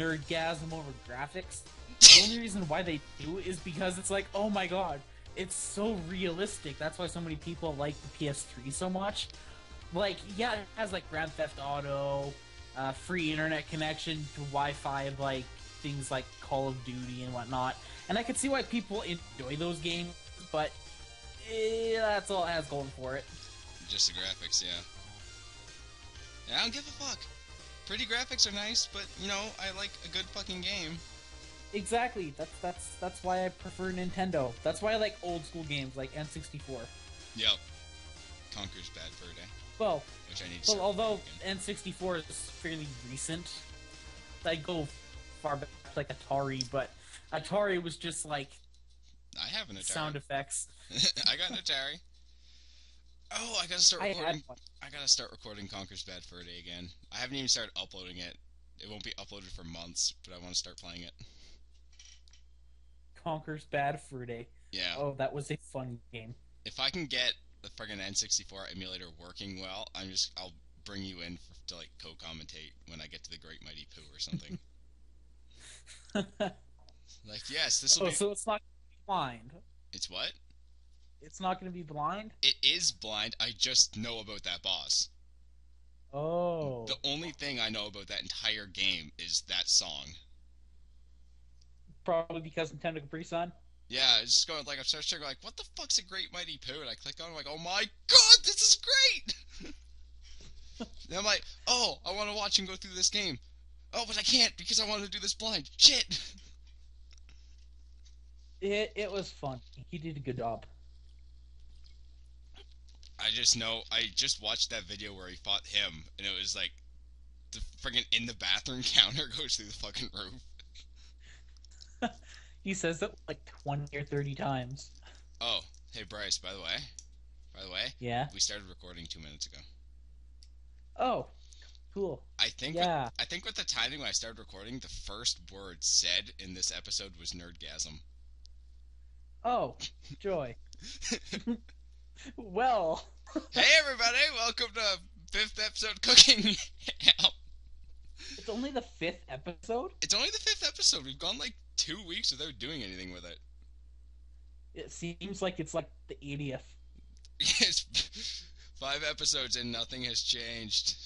nerdgasm over graphics. The only reason why they do is because it's like, oh my god, it's so realistic. That's why so many people like the PS3 so much. Like, yeah, it has like Grand Theft Auto, free internet connection to Wi-Fi, like things like Call of Duty and whatnot. And I can see why people enjoy those games, but that's all it has going for it. Just the graphics, yeah. I don't give a fuck. Pretty graphics are nice, but you know, I like a good fucking game. Exactly. That's why I prefer Nintendo. That's why I like old school games like N64. Yep. Conker's Bad Fur Day. Well, which I need to although N64 is fairly recent, I go far back like Atari, but Atari was just like I have an Atari. Sound effects. I got an Atari. Oh, I gotta start recording. I gotta start recording Conker's Bad Fur Day again. I haven't even started uploading it. It won't be uploaded for months, but I want to start playing it. Conker's Bad Fur Day. Yeah. Oh, that was a fun game. If I can get the friggin' N64 emulator working well, I'll bring you in to like co-commentate when I get to the Great Mighty Pooh or something. Like, yes, this will be. So it's not blind. It's what? It's not going to be blind? It is blind. I just know about that boss. Oh. The only thing I know about that entire game is that song. Probably because NintendoCapriSun? Yeah, it's just going like, I'm searching like, what the fuck's a Great Mighty Pooh? And I click on it, I'm like, oh my god, this is great! And I'm like, oh, I want to watch him go through this game. Oh, but I can't because I want to do this blind. Shit! It was fun. He did a good job. I just know, I just watched that video where he fought him, and it was like, the friggin' in the bathroom counter goes through the fucking roof. He says that like 20 or 30 times. Oh, hey Bryce, by the way, yeah, we started recording 2 minutes ago. Oh, cool. I think with the timing when I started recording, the first word said in this episode was nerdgasm. Oh, joy. Well. Hey everybody, welcome to 5th episode cooking. It's only the 5th episode? It's only the 5th episode. We've gone like 2 weeks without doing anything with it. It seems like it's like the 80th. It's 5 episodes and nothing has changed.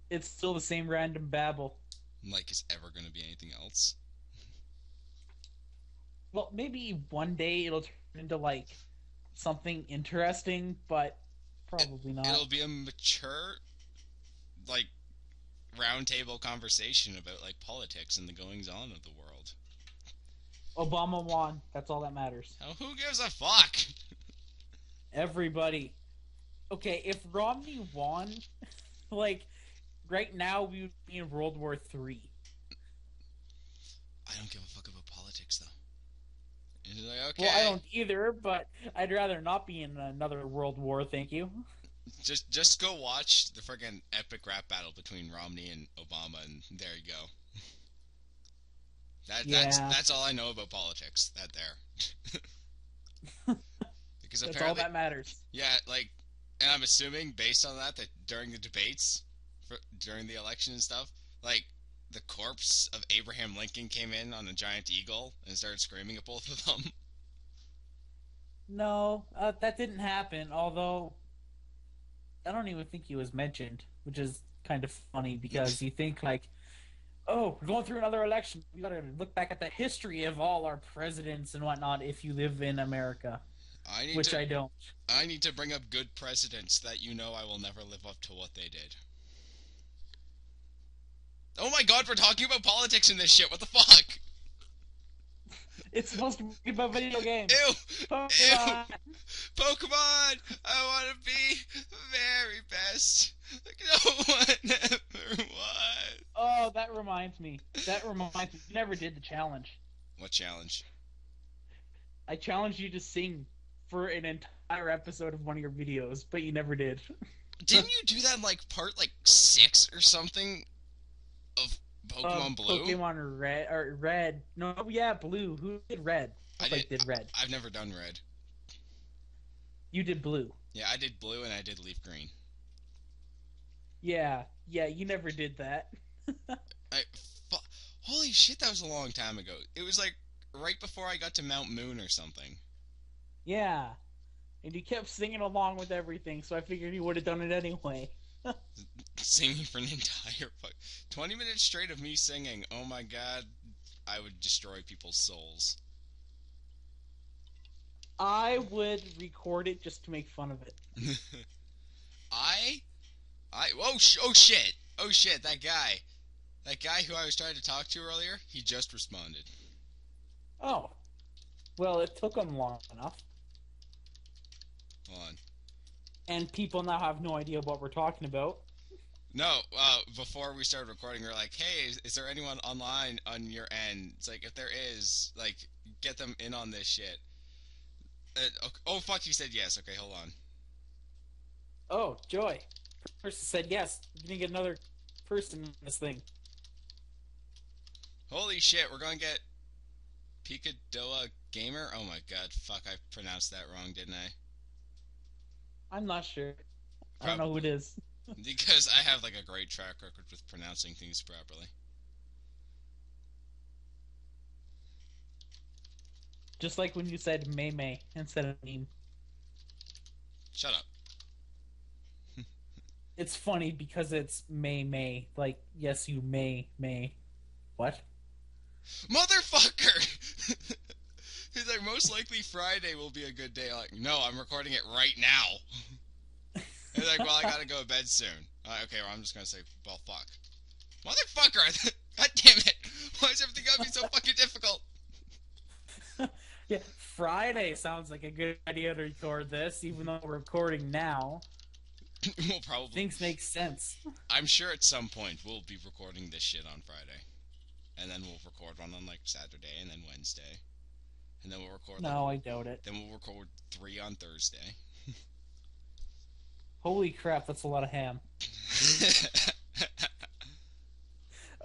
It's still the same random babble. Like it's ever going to be anything else. Well, maybe one day it'll turn into like something interesting, but probably not. It'll be a mature, like, roundtable conversation about like politics and the goings-on of the world. Obama won. That's all that matters. Oh, who gives a fuck? Everybody. Okay, if Romney won, like, right now we would be in World War III. I don't give a fuck about politics, though. It's like, okay. Well, I don't either, but I'd rather not be in another World War, thank you. Just go watch the friggin' epic rap battle between Romney and Obama, and there you go. That's all I know about politics. That there. Because that's all that matters. Yeah, like, and I'm assuming based on that during the debates, during the election and stuff, like the corpse of Abraham Lincoln came in on a giant eagle and started screaming at both of them. No, that didn't happen. Although I don't even think he was mentioned, which is kind of funny because you think like, oh, we're going through another election. We gotta look back at the history of all our presidents and whatnot if you live in America. I don't. I need to bring up good presidents that you know I will never live up to what they did. Oh my god, we're talking about politics in this shit. What the fuck? It's supposed to be about video games. Ew! Pokemon! Ew! Pokemon! I want to be the very best. Like no one ever was. Oh, that reminds me. You never did the challenge. What challenge? I challenged you to sing for an entire episode of one of your videos, but you never did. Didn't you do that in like part like 6 or something of Pokemon Blue? Pokemon Red. No, yeah, Blue. Who did Red? I did Red. I've never done Red. You did Blue. Yeah, I did Blue and I did Leaf Green. Yeah, you never did that. Holy shit, that was a long time ago. It was like right before I got to Mount Moon or something. Yeah. And you kept singing along with everything, so I figured you would have done it anyway. Singing for an entire 20 minutes straight of me singing. Oh my god, I would destroy people's souls. I would record it just to make fun of it. I oh shit, that guy who I was trying to talk to earlier, he just responded. Oh. Well, it took them long enough. Hold on. And people now have no idea what we're talking about. No, before we started recording, we were like, hey, is there anyone online on your end? It's like, if there is, like, get them in on this shit. Oh, fuck, he said yes. Okay, hold on. Oh, joy. Person said yes. We're gonna get another person in this thing. Holy shit, we're gonna get Pikadoa Gamer? Oh my god, fuck, I pronounced that wrong, didn't I? I'm not sure. I don't know who it is. Because I have, like, a great track record with pronouncing things properly. Just like when you said May May instead of meme. Shut up. It's funny because it's May May. Like, yes, you may. What? Motherfucker! He's like, most likely Friday will be a good day. I'm like, no, I'm recording it right now. He's like, well, I gotta go to bed soon. Okay, well, I'm just gonna say, well, fuck. Motherfucker! God damn it! Why is everything gotta be so fucking difficult? Yeah, Friday sounds like a good idea to record this, even though we're recording now. We'll probably... Things make sense. I'm sure at some point we'll be recording this shit on Friday. And then we'll record one on, like, Saturday, and then Wednesday. And then we'll record... No, I doubt it. Then we'll record 3 on Thursday. Holy crap, that's a lot of ham.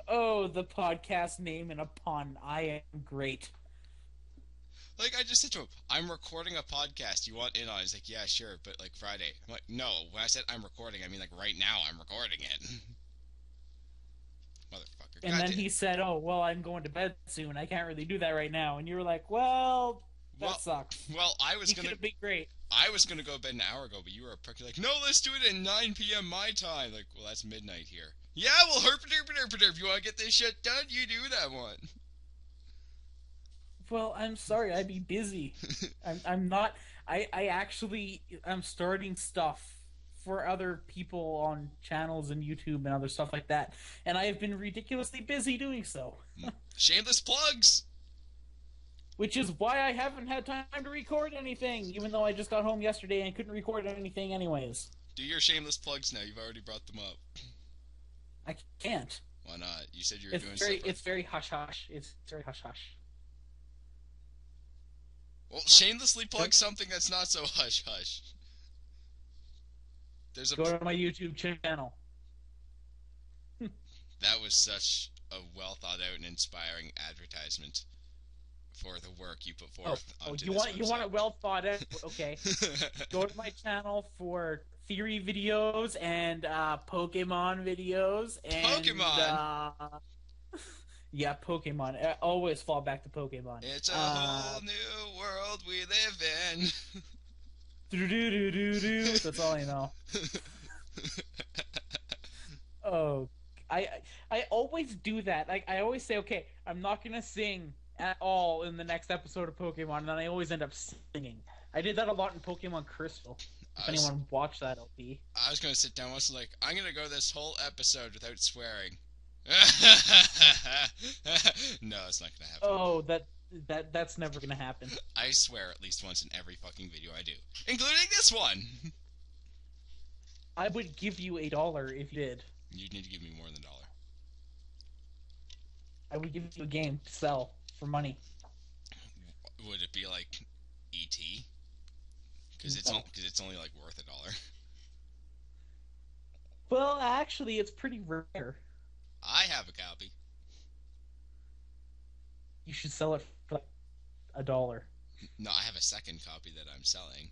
Oh, the podcast name and a pun. I am great. Like, I just said to him, I'm recording a podcast. You want in on it? He's like, yeah, sure, but, like, Friday. I'm like, no, when I said I'm recording, I mean, like, right now I'm recording it. Motherfucker. And then he said, oh, well, I'm going to bed soon. I can't really do that right now. And you were like, well, that sucks. Well, I was gonna be great. I was gonna go to bed an hour ago, but you were a prick. You're like, no, let's do it at 9 p.m. my time. Like, well, that's midnight here. Yeah, well, if you want to get this shit done, you do that one. Well, I'm sorry, I'd be busy. I'm not. I'm starting stuff for other people on channels and YouTube and other stuff like that, and I have been ridiculously busy doing so. Shameless plugs. Which is why I haven't had time to record anything, even though I just got home yesterday and couldn't record anything anyways. Do your shameless plugs now. You've already brought them up. I can't. Why not? You said you were doing stuff. It's very hush-hush. It's very hush-hush. Well, shamelessly plug something that's not so hush-hush. Go to my YouTube channel. That was such a well-thought-out and inspiring advertisement for the work you put forth. You want it well thought out? Okay. Go to my channel for theory videos and Pokemon videos and Pokemon. Yeah, Pokemon. I always fall back to Pokemon. It's a whole new world we live in. Do. That's all I know. Oh, I always do that. Like, I always say, okay, I'm not gonna sing at all in the next episode of Pokemon, and then I always end up singing. I did that a lot in Pokemon Crystal. If anyone watched that LP. I was gonna sit down once and like, I'm gonna go this whole episode without swearing. No, it's not gonna happen. Oh, that's never gonna happen. I swear at least once in every fucking video I do, including this one. I would give you $1 if you did. You'd need to give me more than $1. I would give you a game to sell for money. Would it be like E.T.? Because it's only like worth $1. Well, actually, it's pretty rare. I have a copy. You should sell it for like $1. No, I have a second copy that I'm selling.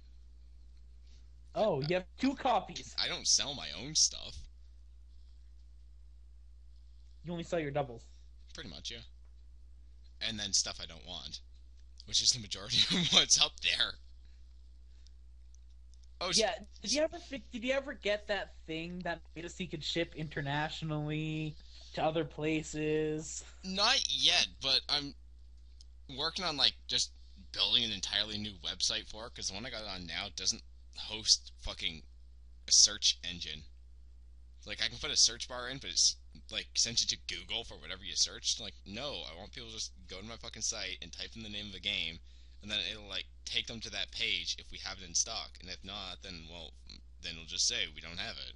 Oh, you have 2 copies. I don't sell my own stuff. You only sell your doubles. Pretty much, yeah. And then stuff I don't want, which is the majority of what's up there. Oh, Yeah, did you ever get that thing that made us you could ship internationally to other places? not yet, but I'm working on like just building an entirely new website for it because the one I got on now doesn't host fucking a search engine. Like I can put a search bar in, but it's like sends you to Google for whatever you searched. Like, no, I want people to just go to my fucking site and type in the name of the game, and then it'll like take them to that page if we have it in stock, and if not, then then it'll just say we don't have it.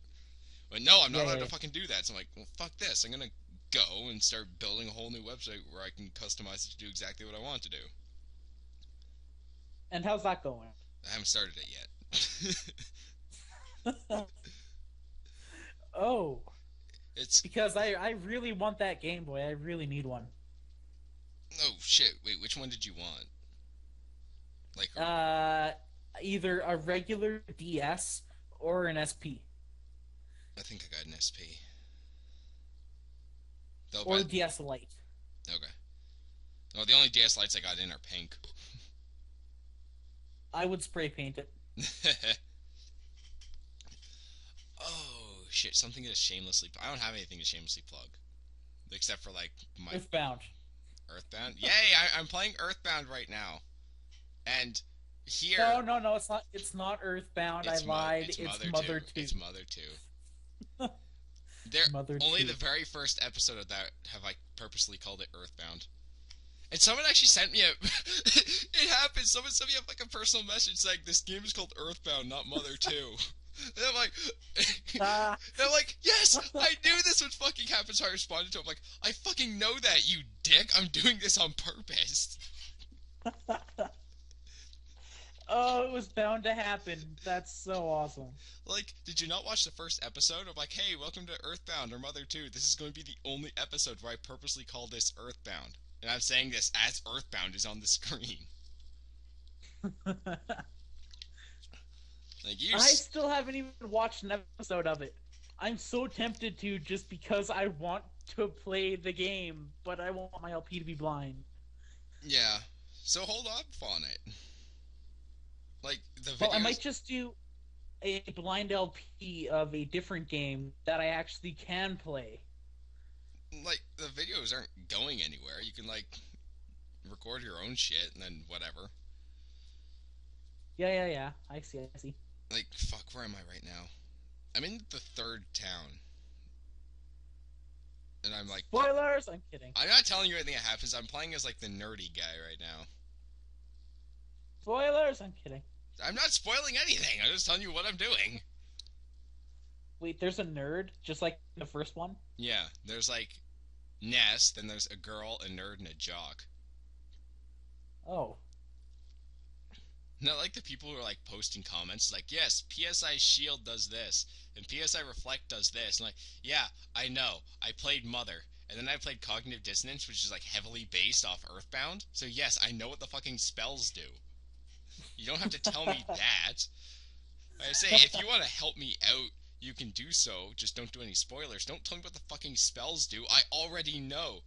But no, I'm not allowed to fucking do that. So I'm like, well, fuck this. I'm gonna go and start building a whole new website where I can customize it to do exactly what I want to do. And how's that going? I haven't started it yet. Oh, It's because I really want that Game Boy. I really need one. oh shit. Wait, which one did you want? Like, Either a regular DS or an SP. I think I got an SP. Though, Or but DS Lite. okay. Well, the only DS lights I got in are pink. I would spray paint it. Oh shit! Something to shamelessly. I don't have anything to shamelessly plug, except for like my Earthbound. Earthbound. Yay! I'm playing Earthbound right now, and here. No, it's not. It's not Earthbound. I lied. It's Mother 2. It's Mother 2. Mother Only 2. the very first episode of that have I purposely called it Earthbound. And someone actually sent me a. It happened. Someone sent me a personal message saying this game is called Earthbound, not Mother 2. And I'm like, yes, I knew this would fucking happen. So I responded to him like, I fucking know that, you dick. I'm doing this on purpose. Oh, it was bound to happen. That's so awesome. Like, did you not watch the first episode? I'm like, hey, welcome to Earthbound or Mother 2. This is going to be the only episode where I purposely call this Earthbound. And I'm saying this as Earthbound is on the screen. Like, I still haven't even watched an episode of it. I'm so tempted to just because I want to play the game, but I want my LP to be blind. Yeah. So hold up on it. Like, the videos... Well, I might just do a blind LP of a different game that I actually can play. Like, the videos aren't going anywhere. You can, like, record your own shit and then whatever. Yeah. I see. Like, fuck, where am I right now? I'm in the third town. And I'm like... Spoilers! I'm kidding. I'm not telling you anything that happens. I'm playing as, like, the nerdy guy right now. Spoilers! I'm kidding. I'm not spoiling anything. I'm just telling you what I'm doing. Wait, there's a nerd, just like the first one? Yeah, there's, like, Ness, then there's a girl, a nerd, and a jock. Oh. Not like the people who are, like, posting comments, like, yes, PSI Shield does this, and PSI Reflect does this. And like, yeah, I know. I played Mother, and then I played Cognitive Dissonance, which is, like, heavily based off Earthbound. So, yes, I know what the fucking spells do. You don't have to tell me that. Like I say, if you want to help me out, you can do so. Just don't do any spoilers. Don't tell me what the fucking spells do. I already know.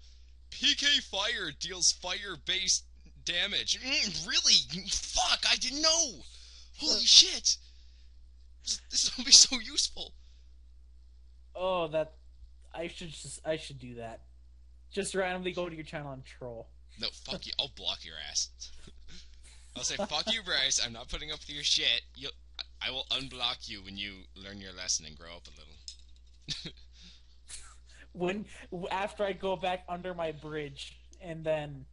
PK Fire deals fire-based damage. Really? Fuck, I didn't know! Holy shit! This will be so useful. Oh, that... I should do that. Just randomly go to your channel and troll. No, fuck you. I'll block your ass. I'll say, fuck you, Bryce. I'm not putting up with your shit. I will unblock you when you learn your lesson and grow up a little. After I go back under my bridge and then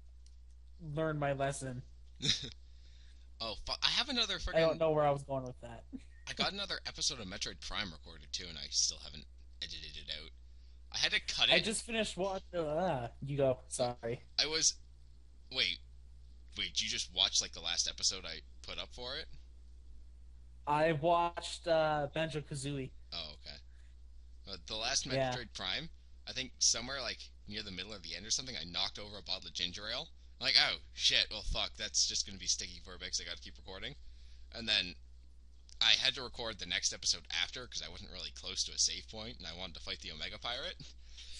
learn my lesson. Oh, fuck. I have another freaking... I don't know where I was going with that. I got another episode of Metroid Prime recorded, too, and I still haven't edited it out. I had to cut it. I just finished watching... you go. Sorry. I was... Wait, you just watched, like, the last episode I put up for it? I watched Banjo-Kazooie. Oh, okay. The last Metroid Prime, I think somewhere, like, near the middle or the end or something, I knocked over a bottle of ginger ale. I'm like, oh, shit, well, fuck, that's just gonna be sticky for a bit because I gotta keep recording. And then I had to record the next episode after because I wasn't really close to a save point and I wanted to fight the Omega Pirate.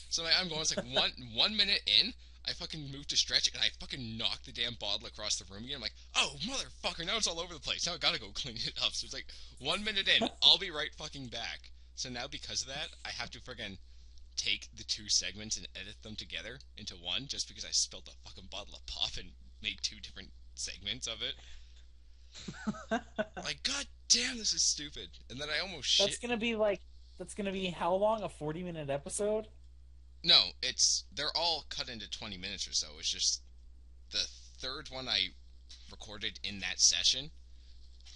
So like, I'm going, it's like 1 minute in, I fucking moved to stretch, and I fucking knocked the damn bottle across the room again. I'm like, oh, motherfucker, now it's all over the place. Now I gotta go clean it up. So it's like, 1 minute in, I'll be right fucking back. So now because of that, I have to friggin' take the two segments and edit them together into one, just because I spilled a fucking bottle of pop and made two different segments of it. Like, god damn, this is stupid. And then I almost That's shit. gonna be like, that's gonna be how long? A 40-minute episode? No, they're all cut into 20 minutes or so. It's just the third one I recorded in that session.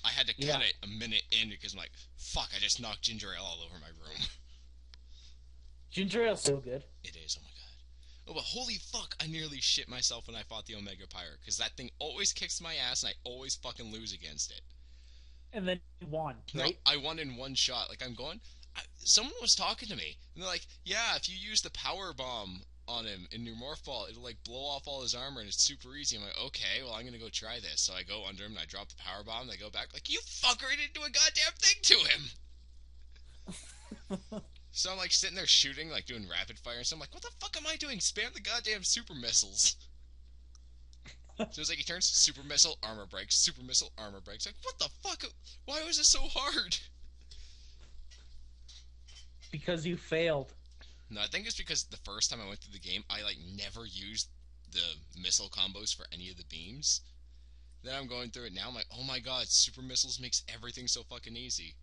I had to cut it a minute in because I'm like, fuck, I just knocked ginger ale all over my room. Ginger ale's so good. It is, oh my god. Oh, but holy fuck, I nearly shit myself when I fought the Omega Pyre, because that thing always kicks my ass and I always fucking lose against it. And then you won, right? No, I won in one shot. Like, I'm going... someone was talking to me, and they're like, yeah, if you use the power bomb on him in your morph ball, it'll, like, blow off all his armor, and it's super easy. I'm like, okay, well, I'm gonna go try this. So I go under him, and I drop the power bomb, and I go back, like, you fucker, I didn't do a goddamn thing to him! So I'm, like, sitting there shooting, like, doing rapid fire, so I'm like, what the fuck am I doing? Spam the goddamn super missiles. So it's like, he turns, super missile, armor breaks, super missile, armor breaks. Like, what the fuck? Why was it so hard? Because you failed. No, I think it's because the first time I went through the game, I, like, never used the missile combos for any of the beams. Then I'm going through it now, I'm like, oh my god, super missiles makes everything so fucking easy.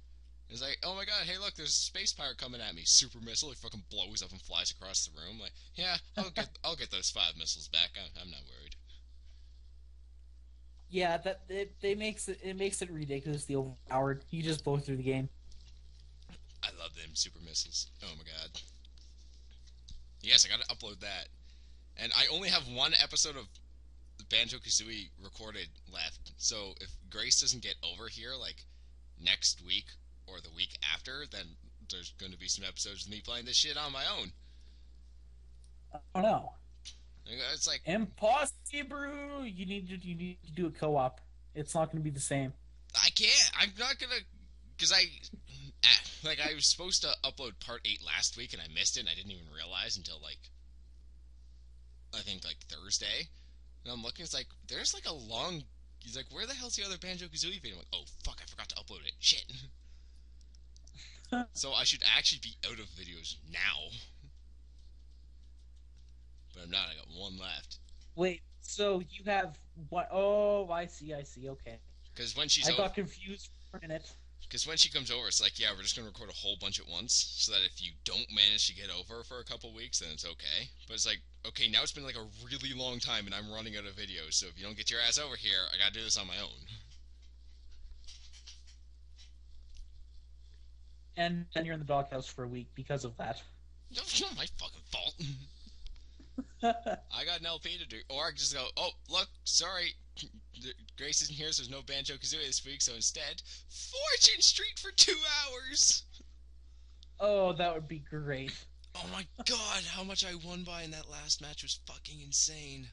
It's like, oh my god, hey look, there's a space pirate coming at me. Super missile, he fucking blows up and flies across the room. Like, yeah, I'll get those 5 missiles back. I'm not worried. Yeah, it makes it ridiculously overpowered. You just blow through the game. I love them super missiles. Oh my god. Yes, I gotta upload that. And I only have one episode of Banjo-Kazooie recorded left. So if Grace doesn't get over here, like, next week or the week after, then there's going to be some episodes of me playing this shit on my own. Oh no. It's like... Impossible! You need to do a co-op. It's not going to be the same. I can't. I'm not going to... Because I was supposed to upload part 8 last week, and I missed it, and I didn't even realize until, like, I think, like, Thursday. And I'm looking, it's like, there's, like, a long... He's like, where the hell's the other Banjo-Kazooie video? I'm like, oh, fuck, I forgot to upload it. Shit. So I should actually be out of videos now. But I'm not. I got one left. Wait, so you have what? Oh, I see, okay. Because when she's I got confused for a minute. Because when she comes over, it's like, yeah, we're just going to record a whole bunch at once, so that if you don't manage to get over for a couple weeks, then it's okay. But it's like, okay, now it's been like a really long time, and I'm running out of videos, so if you don't get your ass over here, I gotta do this on my own. And then you're in the doghouse for a week because of that. It's not my fucking fault. I got an LP to do. Or I can just go, oh, look, sorry, Grace isn't here, so there's no Banjo-Kazooie this week, so instead, Fortune Street for 2 hours! Oh, that would be great. Oh my god, how much I won by in that last match was fucking insane.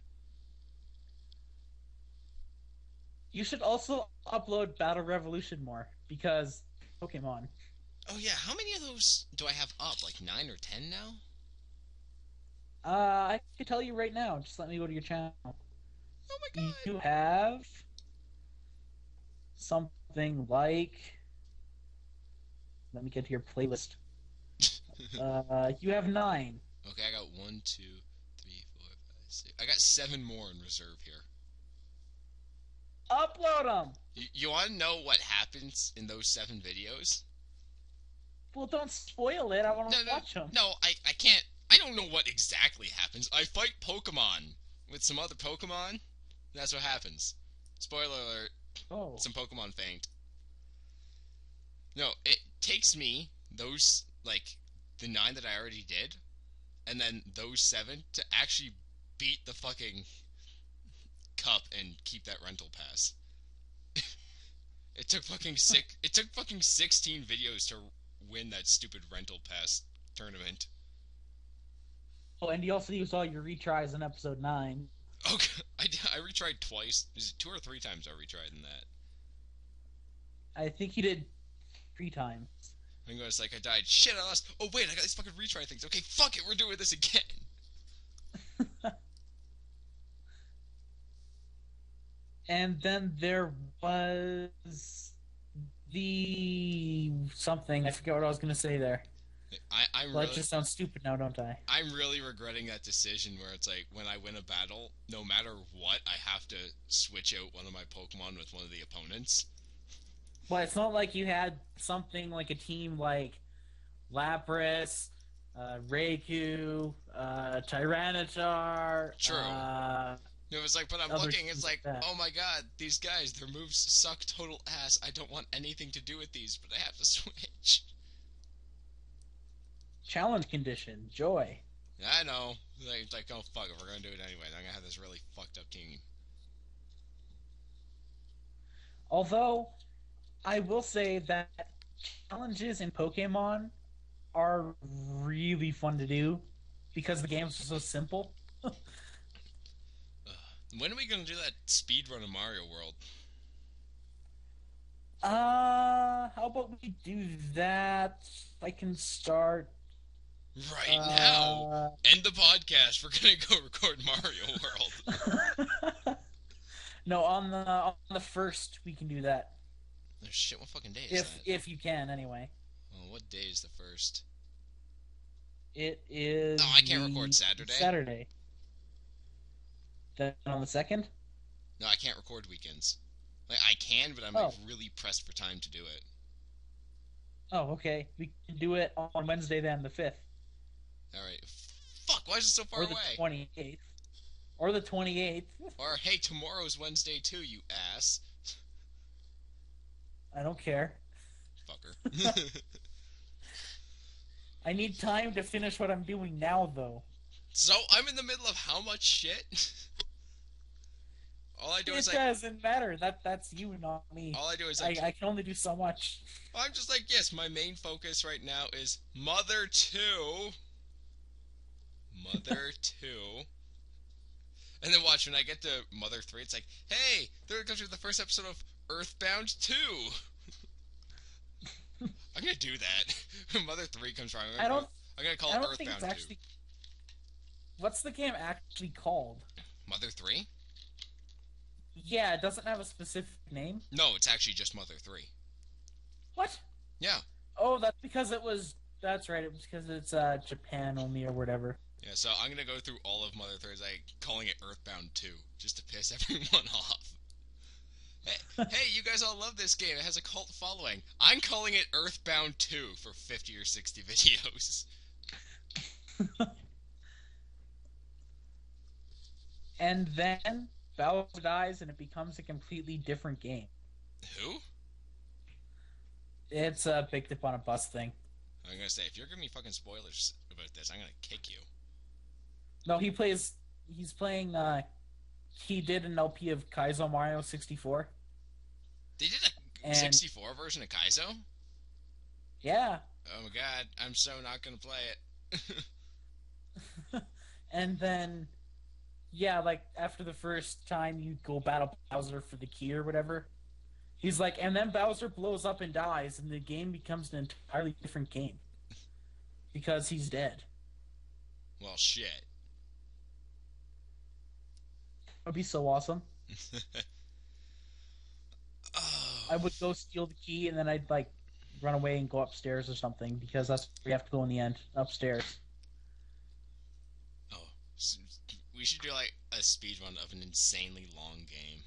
You should also upload Battle Revolution more, because Pokemon. Oh yeah, how many of those do I have up? Like 9 or 10 now? I can tell you right now. Just let me go to your channel. Oh my god. You have something like... Let me get to your playlist. You have 9. Okay, I got 1, 2, 3, 4, 5, 6. I got 7 more in reserve here. Upload them! You want to know what happens in those 7 videos? Well, don't spoil it. I want to watch them. No, I can't. I don't know what exactly happens. I fight Pokemon with some other Pokemon. That's what happens. Spoiler alert. Oh. Some Pokemon faint. No, it takes me those, like, the 9 that I already did, and then those 7 to actually beat the fucking cup and keep that rental pass. It took fucking 16 videos to win that stupid rental pass tournament. Oh, and you also used all your retries in episode 9. Okay, I retried twice. Is it 2 or 3 times I retried in that? I think you did 3 times. And it's like, I died. Shit, I lost. Oh, wait, I got these fucking retry things. Okay, fuck it, we're doing this again. And then there was the something. I forget what I was gonna say there. I'm Well, it really, just sounds stupid now, don't I? I'm really regretting that decision where it's like, when I win a battle, no matter what, I have to switch out one of my Pokemon with one of the opponents. Well, it's not like you had something like a team like Lapras, Raikou, Tyranitar, True. No, it's like, but I'm other looking, it's teams like like, that. oh my god, these guys, their moves suck total ass. I don't want anything to do with these, but I have to switch. Challenge condition, Joy. I know. Like, oh fuck it, we're gonna do it anyway. I'm gonna have this really fucked up team. Although I will say that challenges in Pokemon are really fun to do because the games are so simple. When are we gonna do that speed run of Mario World? How about we do that? I can start. Right now! Uh, End the podcast. We're gonna go record Mario World. no, on the first we can do that Oh shit, what fucking day is that? if you can anyway. Oh, what day is the first? It is. Oh, I can't record Saturday? Saturday. Then on the second. No, I can't record weekends. Like, I can, but I'm like really pressed for time to do it. Oh, okay. We can do it on Wednesday then, the 5th. Alright. Fuck, why is it so far Or the away? 28th. Or the 28th. Or, hey, tomorrow's Wednesday too, you ass. I don't care. Fucker. I need time to finish what I'm doing now, though. So, I'm in the middle of how much shit? All I do It is like... doesn't matter. That's you, not me. All I do is like... I can only do so much. I'm just like, yes, my main focus right now is Mother 2. Mother 2. And then watch, when I get to Mother 3, it's like, hey, there comes the first episode of Earthbound 2. I'm gonna do that. Mother 3 comes around. I'm gonna call it Earthbound 2. Actually... What's the game actually called? Mother 3? Yeah, it doesn't have a specific name. No, it's actually just Mother 3. What? Yeah. Oh, that's because it was... That's right, it was because it's Japan only or whatever. Yeah, so I'm gonna go through all of Mother 3, like, calling it Earthbound 2, just to piss everyone off. Hey, you guys all love this game. It has a cult following. I'm calling it Earthbound 2 for 50 or 60 videos. And then Bowser dies and it becomes a completely different game. Who? It's a picked up on a bus thing. I'm gonna say, if you're giving me fucking spoilers about this, I'm gonna kick you. No, he's playing, he did an LP of Kaizo Mario 64. They did a 64 version of Kaizo? Yeah. Oh my god, I'm so not gonna play it. And then, yeah, like, after the first time you go battle Bowser for the key or whatever, he's like, and then Bowser blows up and dies, and the game becomes an entirely different game. Because he's dead. Well, shit. That would be so awesome. Oh. I would go steal the key, and then I'd, like, run away and go upstairs or something, because that's where you have to go in the end, upstairs. Oh. We should do, like, a speedrun of an insanely long game.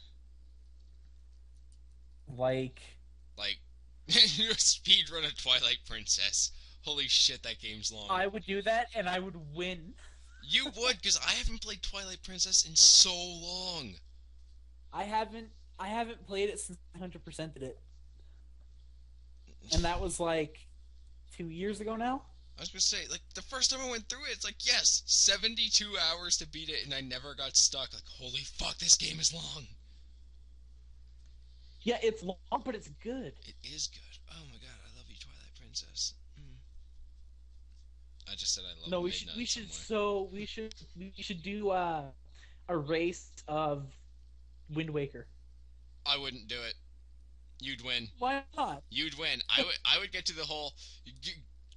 Like, speedrun of Twilight Princess. Holy shit, that game's long. I would do that, and I would win. You would, because I haven't played Twilight Princess in so long. I haven't played it since I 100%ed it. And that was, like, 2 years ago now? I was gonna say, like, the first time I went through it, it's like, yes, 72 hours to beat it, and I never got stuck. Like, holy fuck, this game is long. Yeah, it's long, but it's good. It is good. Oh my god, I love you, Twilight Princess. I just said I love. No, we should do a race of Wind Waker. I wouldn't do it. You'd win. Why not? You'd win. I would get to the whole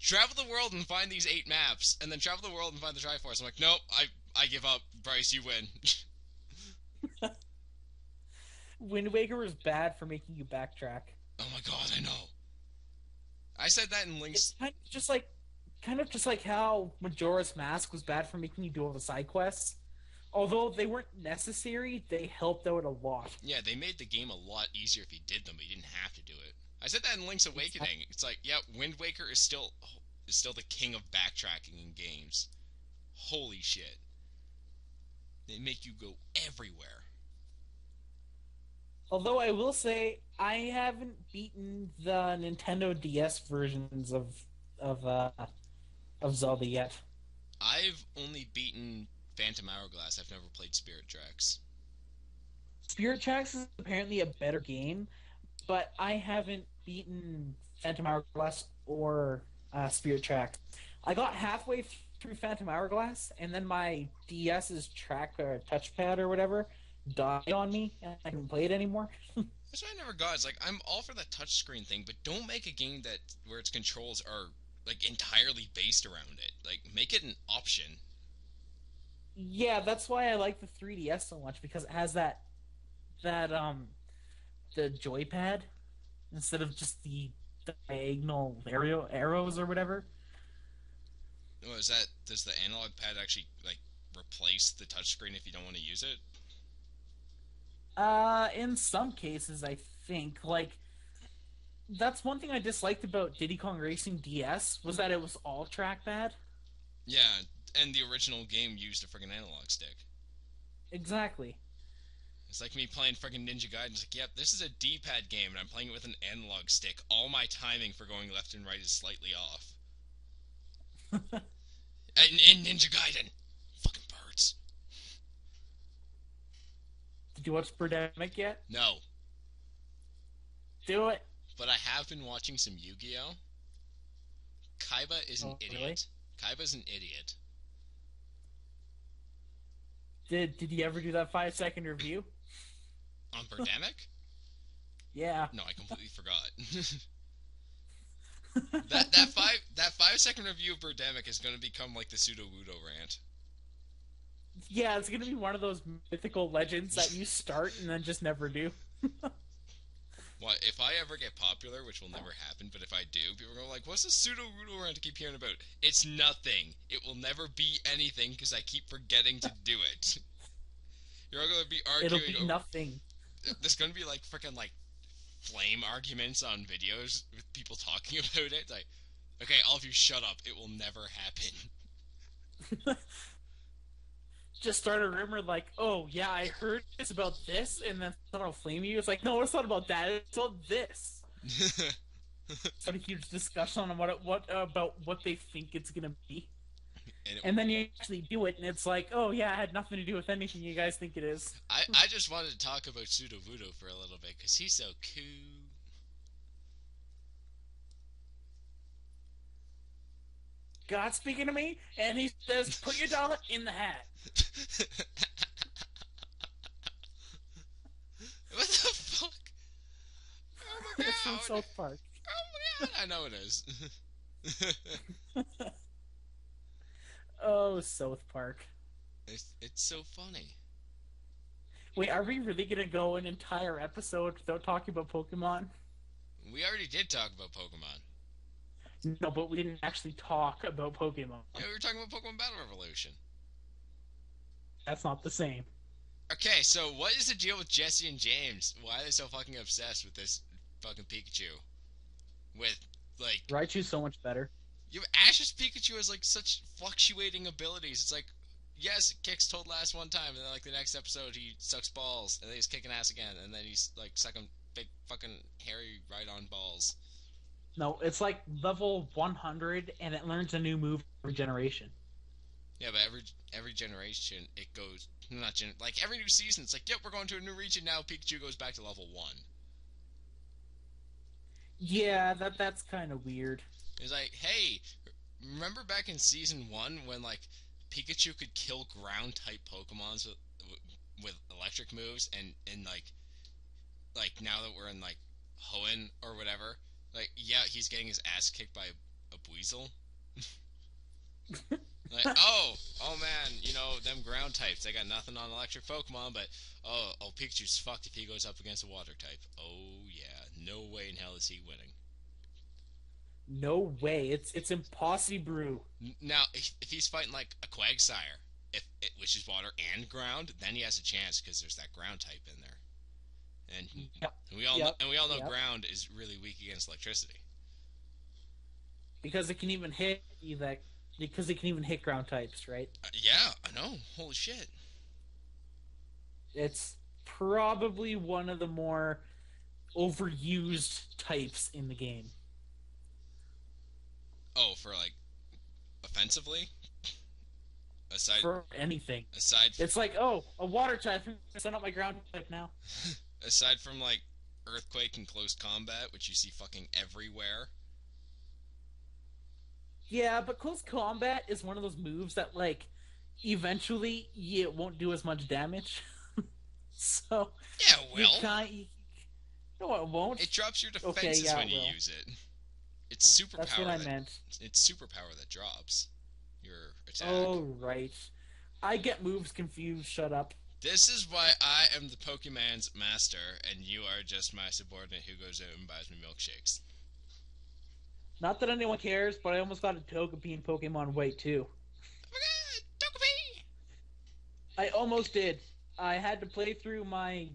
travel the world and find these 8 maps, and then travel the world and find the Triforce. I'm like, nope, I give up. Bryce, you win. Wind Waker was bad for making you backtrack. Oh my god, I know. I said that in It's Link's. kind of just like how Majora's Mask was bad for making you do all the side quests. Although they weren't necessary, they helped out a lot. Yeah, they made the game a lot easier if you did them, but you didn't have to do it. I said that in Link's Awakening. It's like, yeah, Wind Waker is still the king of backtracking in games. Holy shit. They make you go everywhere. Although I will say I haven't beaten the Nintendo DS versions of uh, of Zelda yet. I've only beaten Phantom Hourglass. I've never played Spirit Tracks. Spirit Tracks is apparently a better game, but I haven't beaten Phantom Hourglass or Spirit Tracks. I got halfway through Phantom Hourglass, and then my DS's track or touchpad or whatever died on me, and I couldn't play it anymore. That's what I never got. It's like, I'm all for the touchscreen thing, but don't make a game where its controls are like entirely based around it. Like, make it an option. Yeah, that's why I like the 3DS so much, because it has that the joypad instead of just the diagonal arrows or whatever. Oh, does the analog pad actually like replace the touchscreen if you don't want to use it? In some cases, I think that's one thing I disliked about Diddy Kong Racing DS was that it was all trackpad. Yeah, and the original game used a friggin' analog stick. Exactly. It's like me playing friggin' Ninja Gaiden. It's like, yep, this is a D-pad game, and I'm playing it with an analog stick. All my timing for going left and right is slightly off. In Ninja Gaiden, fucking birds. Did you watch Birdemic yet? No, Do it. but I have been watching some Yu-Gi-Oh. Kaiba is an idiot. Really? Kaiba's an idiot. Did you ever do that 5-second review? On Birdemic? Yeah. No, I completely forgot. that 5 second review of Birdemic is going to become like the pseudo Wudo rant. Yeah, it's gonna be one of those mythical legends that you start and then just never do. What if I ever get popular, which will never happen, but if I do, people are going like, "What's the pseudo Wudo rant I keep hearing about?" It's nothing. It will never be anything because I keep forgetting to do it. You're all going to be arguing. It'll be nothing. There's going to be like freaking like flame arguments on videos with people talking about it. Like, okay, all of you shut up. It will never happen. Just start a rumor like, oh yeah, I heard this about this, and then someone will flame you. It's like, no, it's not about that. It's about this. Start a huge discussion on about what they think it's gonna be, and then you actually do it, and it's like, oh yeah, it had nothing to do with anything you guys think it is. I just wanted to talk about Pseudo Voodoo for a little bit because he's so cool. God's speaking to me, and he says, put your dollar in the hat. What the fuck? Oh my god! It's from South Park. Oh my god! I know it is. Oh, South Park. It's so funny. Wait, are we really gonna go an entire episode without talking about Pokemon? We already did talk about Pokemon. No, but we didn't actually talk about Pokemon. Yeah, we were talking about Pokemon Battle Revolution. That's not the same. Okay, so what is the deal with Jesse and James? Why are they so fucking obsessed with this fucking Pikachu? With, like... Raichu's so much better. Ash's Pikachu has, like, such fluctuating abilities. It's like, yes, it kicks Toadlast one time, and then, like, the next episode he sucks balls, and then he's kicking ass again, and then he's, like, sucking big fucking hairy ride-on balls. No, it's like level 100, and it learns a new move every generation. Yeah, but every generation, it goes... like, every new season, it's like, yep, we're going to a new region now, Pikachu goes back to level 1. Yeah, that's kind of weird. It's like, hey, remember back in Season 1 when, like, Pikachu could kill ground-type Pokemons with electric moves, and like, now that we're in, like, Hoenn or whatever. Like, yeah, he's getting his ass kicked by a Buizel. Like, oh man, them ground types, they got nothing on electric Pokemon, but oh, Pikachu's fucked if he goes up against a water type. Oh yeah, no way in hell is he winning. No way. It's impossible. Now, if he's fighting like a Quagsire, which is water and ground, then he has a chance because there's that ground type in there. And Yep. we all know Yep. ground is really weak against electricity. Because it can even hit because it can even hit ground types, right? Yeah, I know. Holy shit. It's probably one of the more overused types in the game. Oh, for like offensively, aside For anything. aside It's like, oh, a water type. Send out my ground type now. aside from like earthquake and close combat, which you see fucking everywhere. Yeah, but close combat is one of those moves that, like, eventually it won't do as much damage. So Yeah, you well, can't. No, it won't. it drops your defenses Okay, yeah, when you it will. use it. It's superpower. That's what I meant. It's superpower that drops your attack. Oh, right. I get moves confused. Shut up. This is why I am the Pokemon's master, and you are just my subordinate who goes out and buys me milkshakes. Not that anyone cares, but I almost got a Togepi in Pokemon White too. Oh my god, Togepi! I almost did. I had to play through my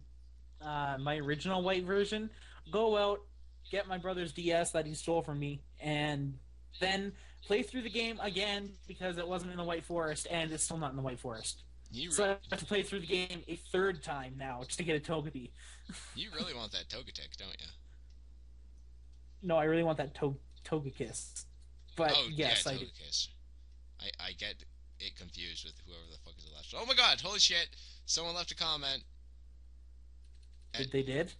my original White version, go out, get my brother's DS that he stole from me, and then play through the game again because it wasn't in the White Forest, and it's still not in the White Forest. So I have to play through the game a third time now just to get a Togepi. You really want that Togetic, don't you? No, I really want that Togekiss. But Oh, yes, yeah, I do. Togekiss. I get it confused with whoever the fuck is the last. Oh my god, holy shit! Someone left a comment. They did?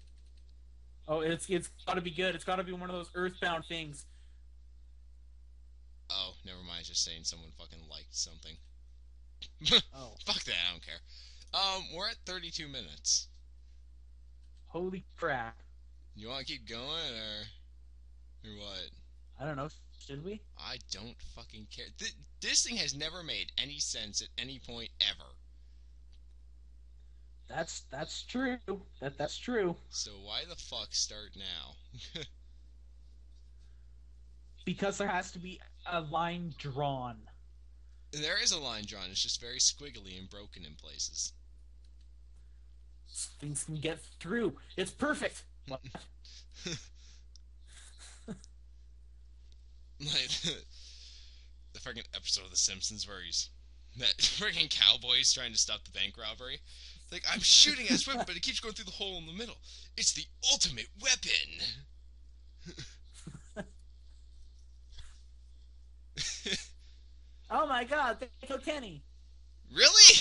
Oh, it's got to be good. It's got to be one of those Earthbound things. Oh, never mind. Just saying someone fucking liked something. Oh, Fuck that. I don't care. We're at 32 minutes. holy crap! You want to keep going or what? I don't know. Should we? I don't fucking care. This thing has never made any sense at any point ever. That's true. That's true. So why the fuck start now? Because there has to be a line drawn. There is a line drawn. It's just very squiggly and broken in places. So things can get through. It's perfect. What? Like the freaking episode of The Simpsons where that freaking cowboy's trying to stop the bank robbery. Like, I'm shooting at his weapon, but it keeps going through the hole in the middle. It's the ultimate weapon. Oh my god, they killed Kenny. Really?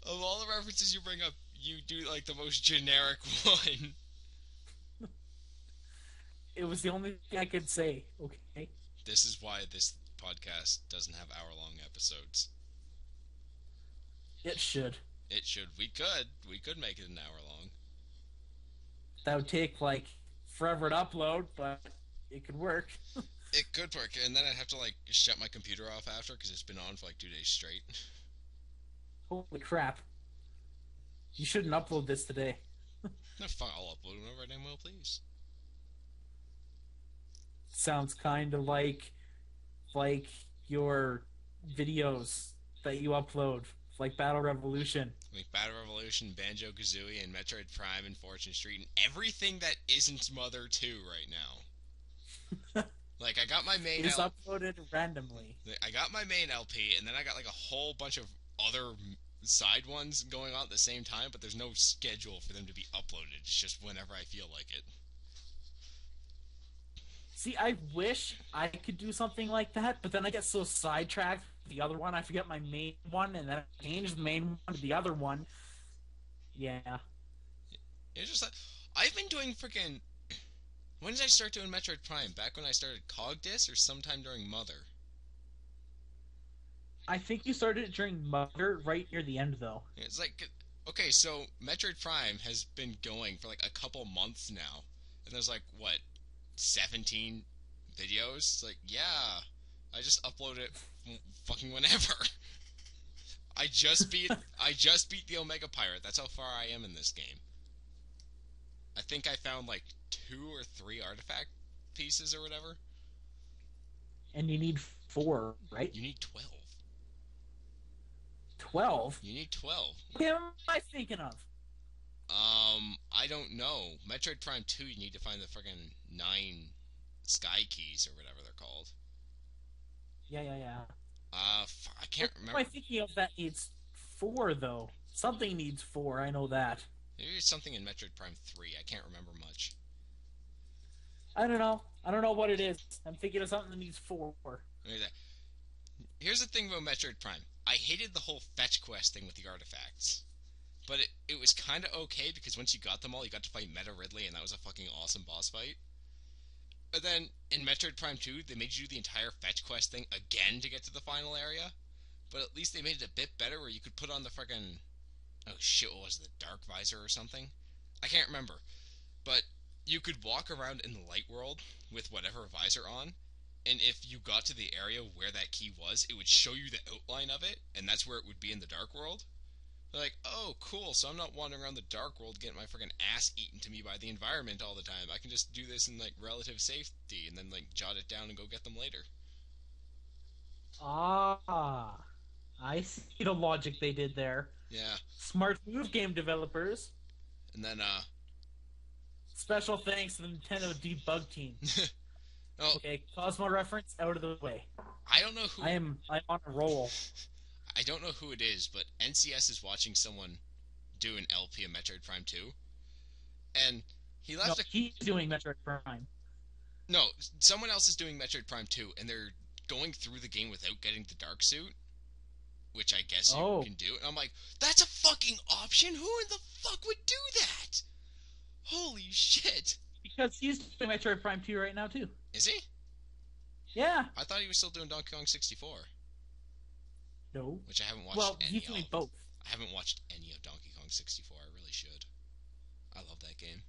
Of all the references you bring up, you do like the most generic one. It was the only thing I could say. Okay. This is why this podcast doesn't have hour-long episodes. It should. It should. We could make it an hour long. That would take like forever to upload, but it could work. It could work, and then I'd have to like shut my computer off after because it's been on for like 2 days straight. Holy crap. You shouldn't upload this today. No, fine, I'll upload it whenever I damn well please. Sounds kind of like your videos that you upload, like Battle Revolution. Like Battle Revolution, Banjo-Kazooie, and Metroid Prime, and Fortune Street, and everything that isn't Mother 2 right now. Like, I got my main It's uploaded randomly. I got my main LP, and then I got like a whole bunch of other side ones going on at the same time, but there's no schedule for them to be uploaded. It's just whenever I feel like it. See, I wish I could do something like that, but then I get so sidetracked with the other one, I forget my main one, and then I change the main one to the other one. Yeah. It's just like, I've been doing freaking... When did I start doing Metroid Prime? Back when I started Cogdis, or sometime during Mother? I think you started it during Mother right near the end, though. It's like, Okay, so Metroid Prime has been going for like a couple months now, and there's like what 17 videos. It's like, yeah, I just upload it fucking whenever. I just beat the Omega Pirate. That's how far I am in this game. I think I found like 2 or 3 artifact pieces or whatever. And you need 4, right? You need 12. 12? You need 12. What am I thinking of? I don't know. Metroid Prime 2, you need to find the friggin' 9 sky keys or whatever they're called. Yeah. I can't What am I remember. thinking of that needs 4, though? Something needs 4, I know that. Maybe it's something in Metroid Prime 3. I can't remember much. I don't know. I don't know what it is. I'm thinking of something that needs 4. Here's the thing about Metroid Prime. I hated the whole fetch quest thing with the artifacts. But it was kind of okay because once you got them all, you got to fight Meta Ridley, and that was a fucking awesome boss fight. But then in Metroid Prime 2, they made you do the entire fetch quest thing again to get to the final area. But at least they made it a bit better where you could put on the fucking... Oh shit, what was it? The Dark Visor or something? I can't remember. But you could walk around in the light world with whatever visor on, and if you got to the area where that key was, it would show you the outline of it, and that's where it would be in the dark world. They're like, oh, cool, so I'm not wandering around the dark world getting my freaking ass eaten to me by the environment all the time. I can just do this in, like, relative safety and then, like, jot it down and go get them later. Ah, I see the logic they did there. Yeah. Smart move, game developers. And then, Special thanks to the Nintendo debug team. oh, Okay, Cosmo reference out of the way. I don't know who... I'm on a roll. I don't know who it is, but NCS is watching someone do an LP of Metroid Prime 2, and he No, left a... he's doing Metroid Prime. No, someone else is doing Metroid Prime 2, and they're going through the game without getting the dark suit, which I guess you can do. And I'm like, that's a fucking option? Who in the fuck would do that? Holy shit. Because he's doing Metroid Prime 2 right now, too. Is he? Yeah. I thought he was still doing Donkey Kong 64. No. Which I haven't watched well, any he's doing of. both. I haven't watched any of Donkey Kong 64. I really should. I love that game.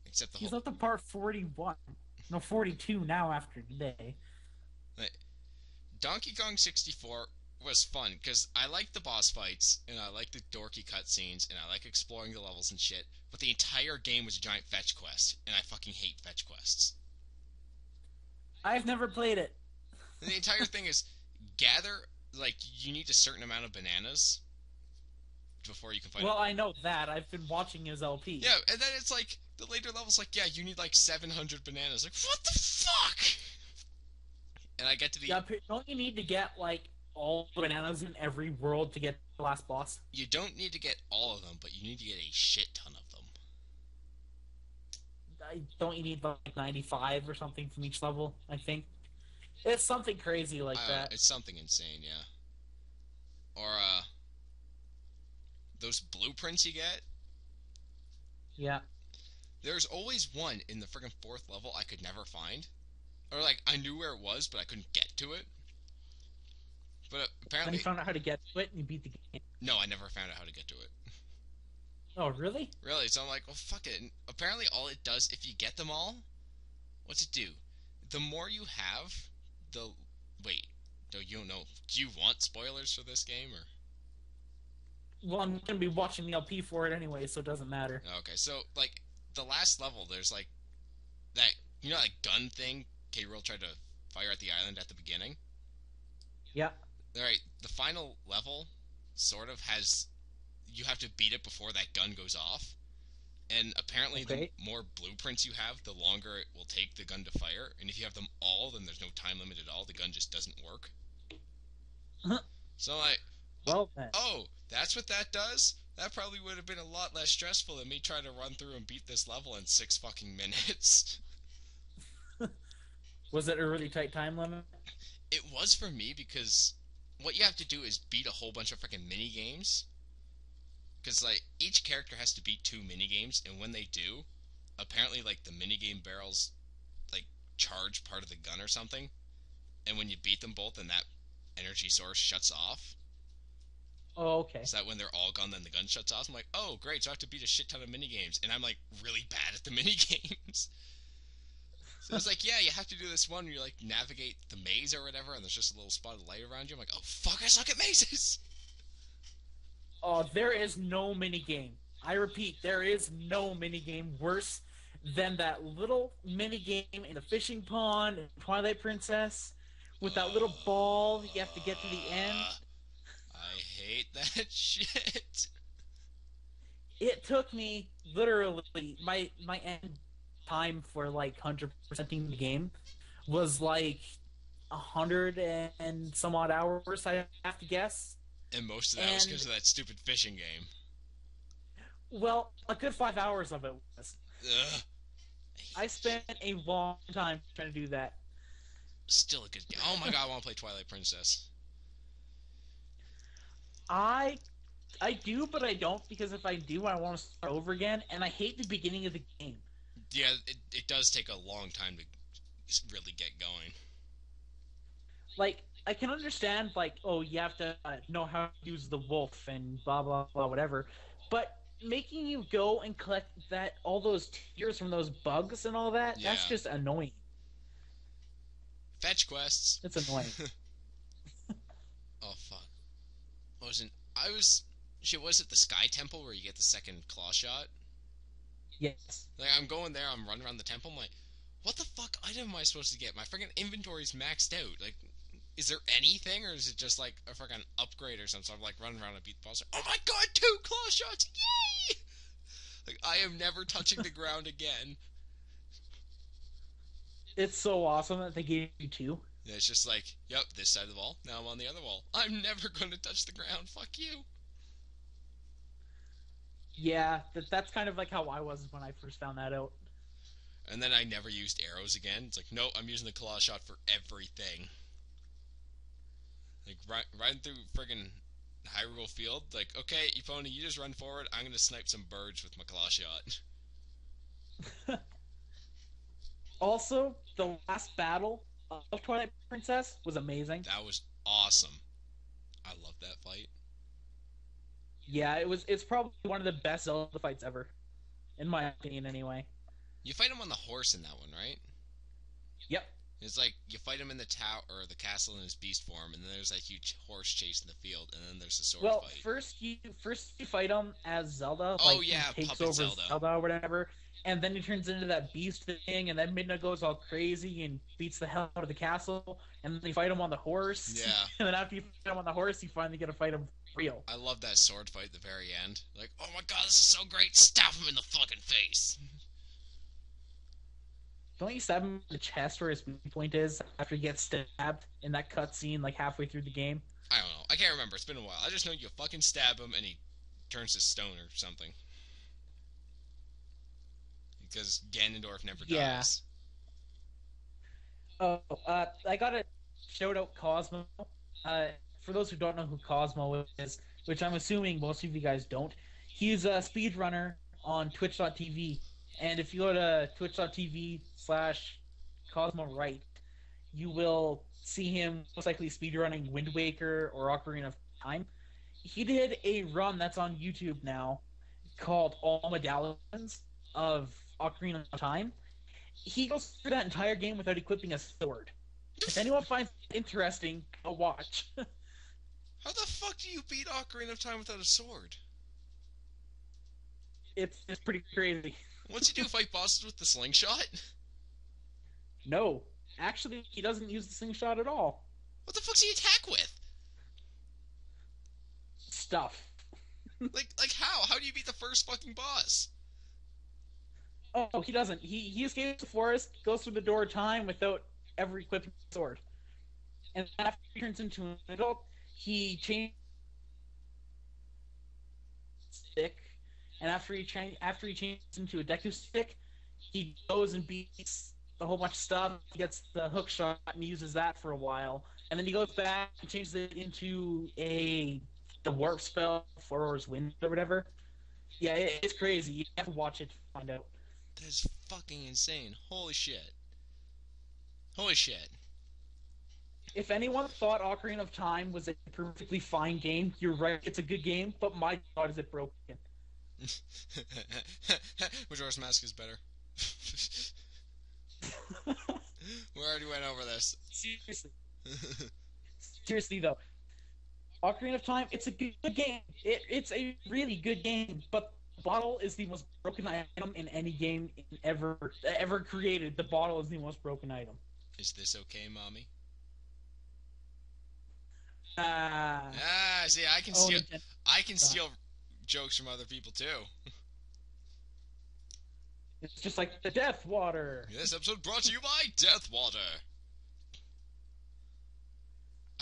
Except the He's whole... up to part 41. No, 42 now after today. Donkey Kong 64 was fun because I like the boss fights and I like the dorky cutscenes and I like exploring the levels and shit. But the entire game was a giant fetch quest, and I fucking hate fetch quests. I've never played it. And the entire thing is gather, like, you need a certain amount of bananas before you can fight. Well, I know that. I've been watching his LP. Yeah, and then it's like the later levels, like, yeah, you need like 700 bananas. Like, what the fuck? And I get to the... Yeah, don't you need to get, like, all the bananas in every world to get the last boss? You don't need to get all of them, but you need to get a shit ton of them. Don't you need, like, 95 or something from each level, I think? It's something crazy like that. It's something insane, yeah. Or, those blueprints you get? Yeah. There's always one in the friggin' 4th level I could never find. Or, like, I knew where it was, but I couldn't get to it. But apparently... Then you found out how to get to it, and you beat the game. No, I never found out how to get to it. Oh, really? Really? So I'm like, well, fuck it. And apparently all it does, if you get them all, what's it do? The more you have, the... Wait, you don't know. Do you want spoilers for this game, or...? Well, I'm gonna be watching the LP for it anyway, so it doesn't matter. Okay, so, like, the last level, there's, like, that, you know, that gun thing K-Rool tried to fire at the island at the beginning? Yeah. Alright, the final level sort of has... You have to beat it before that gun goes off. And apparently the more blueprints you have, the longer it will take the gun to fire. And if you have them all, then there's no time limit at all. The gun just doesn't work. So I'm like... Well, then. Oh, that's what that does? That probably would have been a lot less stressful than me trying to run through and beat this level in 6 fucking minutes. Was it a really tight time limit? It was for me because what you have to do is beat a whole bunch of freaking mini games. Because, like, each character has to beat 2 mini games, and when they do, apparently, like, the minigame barrels, like, charge part of the gun or something. And when you beat them both, then that energy source shuts off. Oh, okay. So that when they're all gone, then the gun shuts off. I'm like, oh, great, so I have to beat a shit ton of minigames. And I'm, like, really bad at the minigames. So it's like, yeah, you have to do this one where you, like, navigate the maze or whatever, and there's just a little spot of light around you. I'm like, oh, fuck, I suck at mazes! Oh, there is no minigame. I repeat, there is no minigame worse than that little minigame in the fishing pond in Twilight Princess with that little ball you have to get to the end. I hate that shit. It took me literally my end time for like 100%ing the game was like 100 and some odd hours, I have to guess. And most of that was because of that stupid fishing game. Well, a good 5 hours of it was. Ugh. I spent a long time trying to do that. Still a good game. Oh my god, I want to play Twilight Princess. I do, but I don't, because if I do, I want to start over again, and I hate the beginning of the game. Yeah, it does take a long time to really get going. Like, I can understand, like, oh, you have to know how to use the wolf and blah, blah, blah, whatever, but making you go and collect all those tears from those bugs and all that, yeah. That's just annoying. Fetch quests. It's annoying. Oh, fuck. Shit, was it the Sky Temple where you get the second claw shot? Yes. Like, I'm going there, I'm running around the temple, I'm like, what the fuck item am I supposed to get? My freaking inventory's maxed out. Like, is there anything, or is it just, like, a freaking upgrade or something? So I'm, like, running around and beat the boss. Like, oh my god, 2 claw shots! Yay! Like, I am never touching the ground again. It's so awesome that they gave you 2. Yeah, it's just like, yep, this side of the wall, now I'm on the other wall. I'm never gonna touch the ground, fuck you. Yeah, that's kind of like how I was when I first found that out. And then I never used arrows again. It's like, nope, I'm using the claw shot for everything. Like, riding through friggin' Hyrule Field, like, okay, Epona, you just run forward, I'm gonna snipe some birds with my claw shot. Also, the last battle of Twilight Princess was amazing. That was awesome. I love that fight. Yeah, it's probably one of the best Zelda fights ever. In my opinion, anyway. You fight him on the horse in that one, right? Yep. It's like, you fight him in the tower, or the castle in his beast form, and then there's that huge horse chase in the field, and then there's the sword fight. Well, first you fight him as Zelda. Oh, like, yeah, he takes Puppet over Zelda. or whatever, and then he turns into that beast thing, and then Midna goes all crazy and beats the hell out of the castle, and then you fight him on the horse. Yeah. And then after you fight him on the horse, you finally get to fight him for real. I love that sword fight at the very end. Like, oh my god, this is so great, stab him in the fucking face! Don't you stab him in the chest where his weak point is after he gets stabbed in that cutscene like halfway through the game? I don't know. I can't remember. It's been a while. I just know you fucking stab him and he turns to stone or something. Because Ganondorf never dies. Oh, I gotta shout out Cosmo. For those who don't know who Cosmo is, which I'm assuming most of you guys don't, he's a speedrunner on Twitch.tv. And if you go to twitch.tv/CosmoWright, you will see him most likely speedrunning Wind Waker or Ocarina of Time. He did a run that's on YouTube now called All Medallions of Ocarina of Time. He goes through that entire game without equipping a sword. If anyone finds it interesting, go watch. How the fuck do you beat Ocarina of Time without a sword? It's pretty crazy. What's he do, fight bosses with the slingshot? No. Actually, he doesn't use the slingshot at all. What the fuck's he attack with? Stuff. like how? How do you beat the first fucking boss? Oh, he doesn't. He escapes the forest, goes through the door of time without ever equipping a sword. And after he turns into an adult, he changes stick. And after he changes into a Deku stick, he goes and beats a whole bunch of stuff. He gets the hook shot and uses that for a while. And then he goes back and changes it into the warp spell, Floror's Wind or whatever. Yeah, it's crazy. You have to watch it to find out. That is fucking insane. Holy shit. Holy shit. If anyone thought Ocarina of Time was a perfectly fine game, you're right. It's a good game, but my God, is it broken? Majora's Mask is better. We already went over this. Seriously, seriously though, Ocarina of Time, it's a good game. It's a really good game, but the bottle is the most broken item in any game ever created. The bottle is the most broken item. Is this okay, mommy? Ah, See, I can oh, steal. Nintendo. I can steal jokes from other people too. It's just like the Death Water. This episode brought to you by Death Water.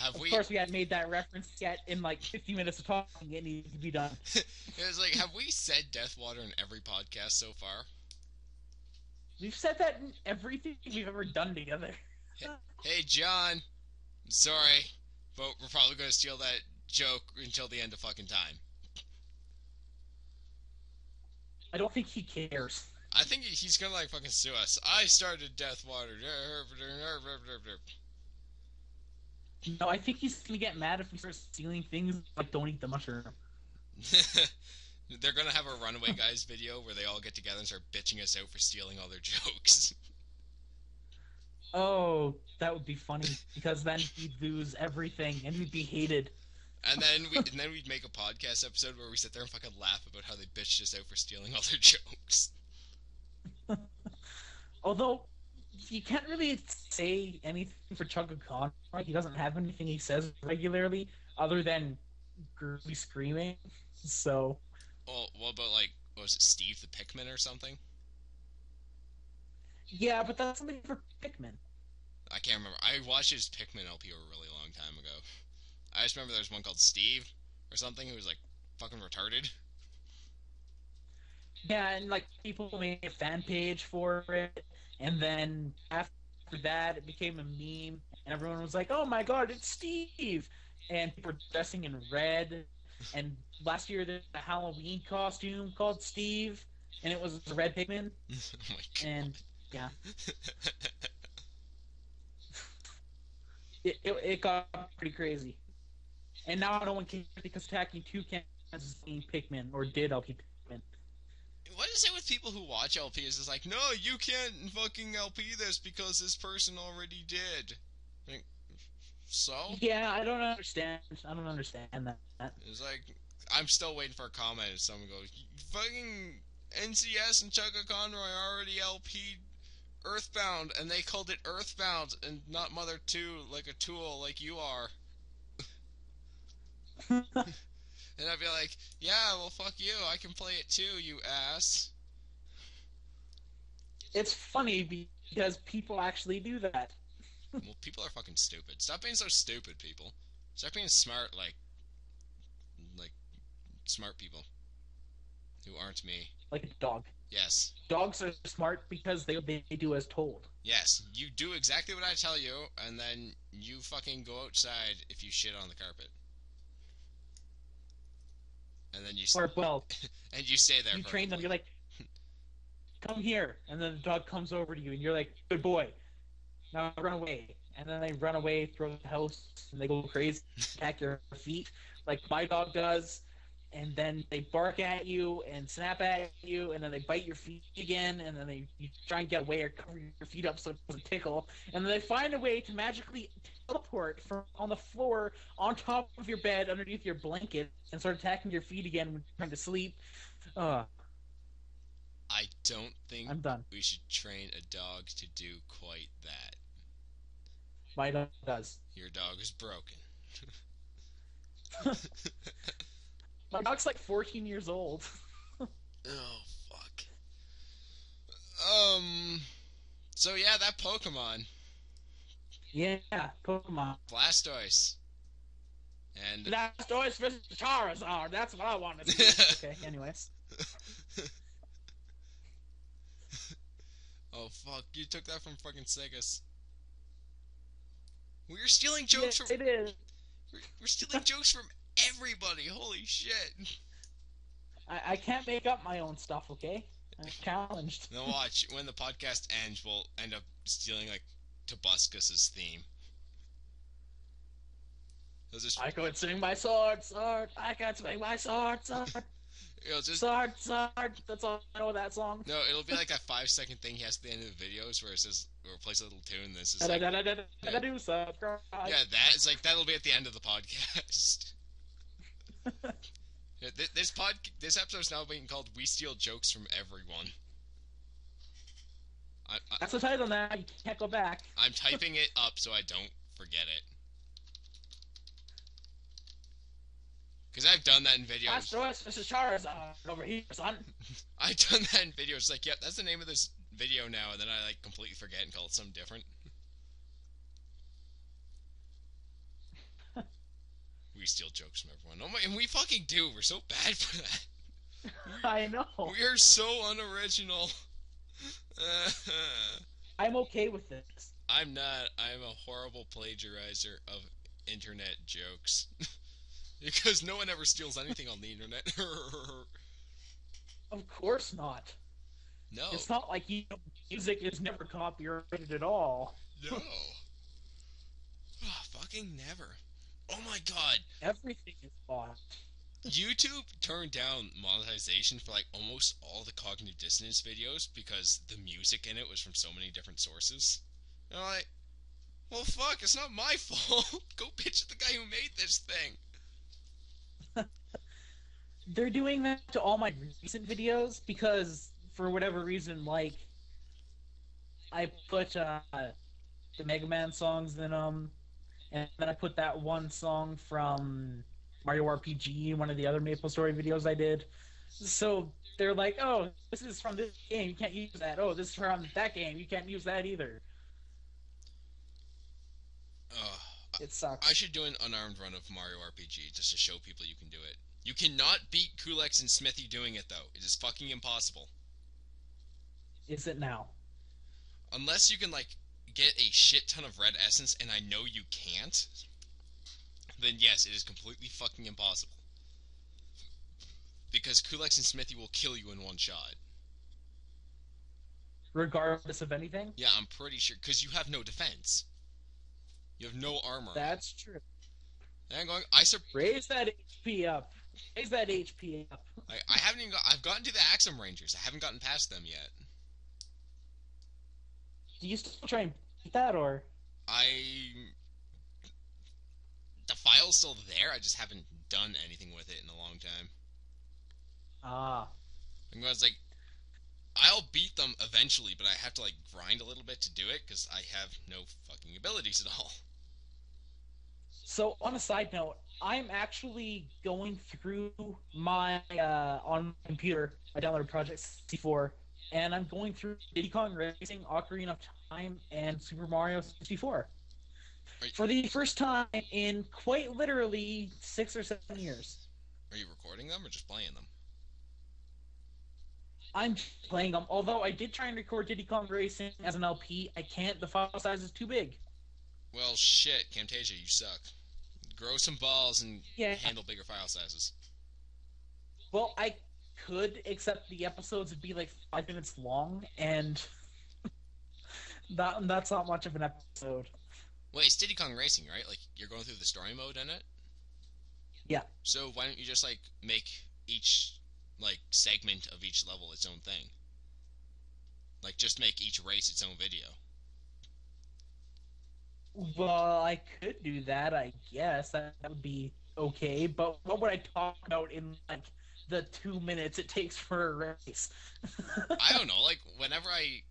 Of course, we hadn't made that reference yet. In like 50 minutes of talking, it needs to be done. It's like, have we said Death Water in every podcast so far? We've said that in everything we've ever done together. Hey, John. I'm sorry, but we're probably going to steal that joke until the end of fucking time. I don't think he cares. I think he's going to like fucking sue us. I started Death Water. No, I think he's gonna get mad if we start stealing things like don't eat the mushroom. They're gonna have a Runaway Guys video where they all get together and start bitching us out for stealing all their jokes. Oh, that would be funny because then he'd lose everything and we'd be hated. And then we'd make a podcast episode where we sit there and fucking laugh about how they bitched us out for stealing all their jokes. Although you can't really say anything for chuggaaconroy. He doesn't have anything he says regularly other than girly screaming. So. Well, what about like, what was it, Steve the Pikmin or something? Yeah, but that's something for Pikmin. I can't remember. I watched his Pikmin LP a really long time ago. I just remember there was one called Steve or something who was like fucking retarded. Yeah, and like people made a fan page for it, and then after that it became a meme, and everyone was like, "Oh my God, it's Steve!" And people were dressing in red. And last year there was a Halloween costume called Steve, and it was a red Pikmin. Oh my God. And yeah, it got pretty crazy. And now no one cares because attacking toucans is Pikmin, or did LP Pikmin. What is it with people who watch LPs? It's like, no, you can't fucking LP this because this person already did. Like, so? Yeah, I don't understand that. It's like, I'm still waiting for a comment and someone goes, fucking NCS and chuggaaconroy already LP'd Earthbound, and they called it Earthbound and not Mother 2 like a tool like you are. And I'd be like, yeah, well, fuck you. I can play it too, you ass. It's funny because people actually do that. Well, people are fucking stupid. Stop being so stupid, people. Start being smart, like smart people. Who aren't me. Like a dog. Yes. Dogs are smart because they do as told. Yes. You do exactly what I tell you, and then you fucking go outside if you shit on the carpet. And then you and you stay there. You train them. You're like, come here, and then the dog comes over to you, and you're like, good boy. Now run away, and then they run away, throw the house, and they go crazy, attack your feet, like my dog does, and then they bark at you and snap at you, and then they bite your feet again, and then you try and get away or cover your feet up so it doesn't tickle, and then they find a way to magically teleport from on the floor on top of your bed underneath your blanket and start attacking your feet again when you're trying to sleep. I don't think I'm done. We should train a dog to do quite that. My dog does. Your dog is broken. My dog's like 14 years old. Oh, fuck. So yeah, that Pokemon. Yeah, Pokemon. Blastoise. And Blastoise versus Charizard. That's what I want to see. Okay, anyways. Oh, fuck. You took that from fucking Segas. We're stealing jokes from... it is. We're stealing jokes from everybody. Holy shit. I can't make up my own stuff, okay? I'm challenged. Now watch. When the podcast ends, we'll end up stealing, like, Tobuscus's theme. just, I could swing my sword, sword. I could swing my sword, sword. Sword, sword. That's all I know of that song. No, it'll be like that 5-second thing he has at the end of the videos where it says, or plays a little tune. This is like, yeah, that is like that'll be at the end of the podcast. Yeah, this episode's now being called "We Steal Jokes from Everyone." That's the title now. You can't go back. I'm typing it up so I don't forget it. Because I've done that in videos. That's Joyce, this is Charizard over here, son. I've done that in videos. It's like, yep, that's the name of this video now, and then I like completely forget and call it something different. We steal jokes from everyone. Oh my, and we fucking do. We're so bad for that. I know. We are so unoriginal. I'm okay with this. I'm not. I'm a horrible plagiarizer of internet jokes. Because no one ever steals anything on the internet. Of course not. No. It's not like music is never copyrighted at all. No. Oh, fucking never. Oh my god. Everything is bought. YouTube turned down monetization for like almost all the cognitive dissonance videos because the music in it was from so many different sources. And I'm like, well fuck, it's not my fault. Go bitch at the guy who made this thing. They're doing that to all my recent videos because, for whatever reason, like, I put the Mega Man songs in them, and then I put that one song from Mario RPG in one of the other Maple Story videos I did. So they're like, oh, this is from this game, you can't use that. Oh, this is from that game, you can't use that either. It sucks. I should do an unarmed run of Mario RPG just to show people you can do it. You cannot beat Kulex and Smithy doing it, though. It is fucking impossible. Is it now? Unless you can, like, get a shit ton of red essence, and I know you can't, then yes, it is completely fucking impossible. Because Kulex and Smithy will kill you in one shot. Regardless of anything? Yeah, I'm pretty sure. Because you have no defense. You have no armor. That's true. And I'm going, raise that HP up. Raise that HP up. I haven't even I've gotten to the Axum Rangers. I haven't gotten past them yet. Do you still try and beat that, or? The file's still there, I just haven't done anything with it in a long time. Ah. I was like, I'll beat them eventually, but I have to, like, grind a little bit to do it, because I have no fucking abilities at all. So, on a side note, I'm actually going through my, on my computer, I downloaded Project C4, and I'm going through Diddy Kong Racing, Ocarina of Time, and Super Mario 64. For the first time in quite literally 6 or 7 years. Are you recording them, or just playing them? I'm playing them, although I did try and record Diddy Kong Racing as an LP. I can't, the file size is too big. Well, shit, Camtasia, you suck. Grow some balls and handle bigger file sizes. Well, I could, except the episodes would be like 5 minutes long, and that's not much of an episode. Wait, it's Diddy Kong Racing, right? Like, you're going through the story mode in it? Yeah. So why don't you just, like, make each, like, segment of each level its own thing? Like, just make each race its own video. Well, I could do that, I guess. That would be okay, but what would I talk about in, like, the 2 minutes it takes for a race? I don't know, like, whenever I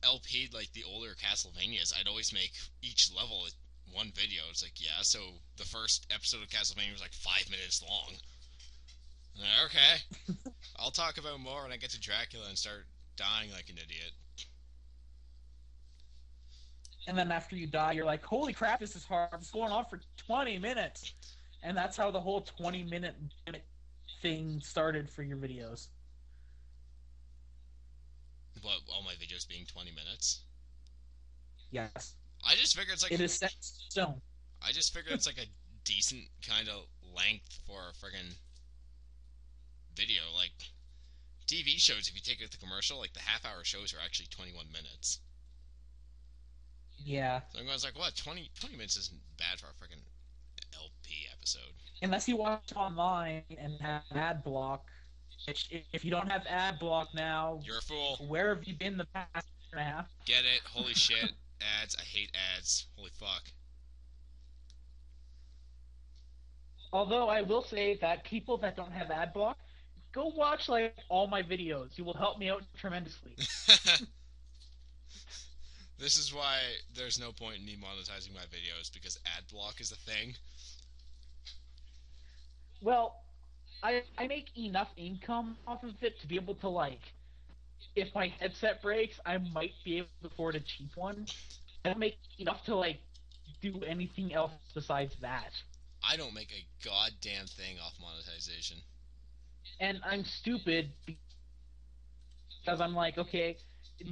LP'd, like, the older Castlevanias, I'd always make each level one video. It's like, yeah, so the first episode of Castlevania was, like, 5 minutes long. Okay. I'll talk about more when I get to Dracula and start dying like an idiot. And then after you die, you're like, holy crap, this is hard. It's going on for 20 minutes. And that's how the whole 20-minute thing started for your videos. What, all my videos being 20 minutes? Yes. I just figured it's like... It is set in stone. I just figured it's like a decent kind of length for a friggin' video. Like, TV shows, if you take it to commercial, like, the half-hour shows are actually 21 minutes. Yeah. So I was like, what, 20 minutes isn't bad for a friggin' LP episode. Unless you watch online and have ad block. If you don't have ad block now, you're a fool. Where have you been the past year and a half? Get it? Holy shit. Ads. I hate ads. Holy fuck. Although I will say that people that don't have ad block, go watch like all my videos. You will help me out tremendously. This is why there's no point in me monetizing my videos, because ad block is a thing. Well, I make enough income off of it to be able to, like, if my headset breaks, I might be able to afford a cheap one. I don't make enough to, like, do anything else besides that. I don't make a goddamn thing off monetization. And I'm stupid because I'm like, okay,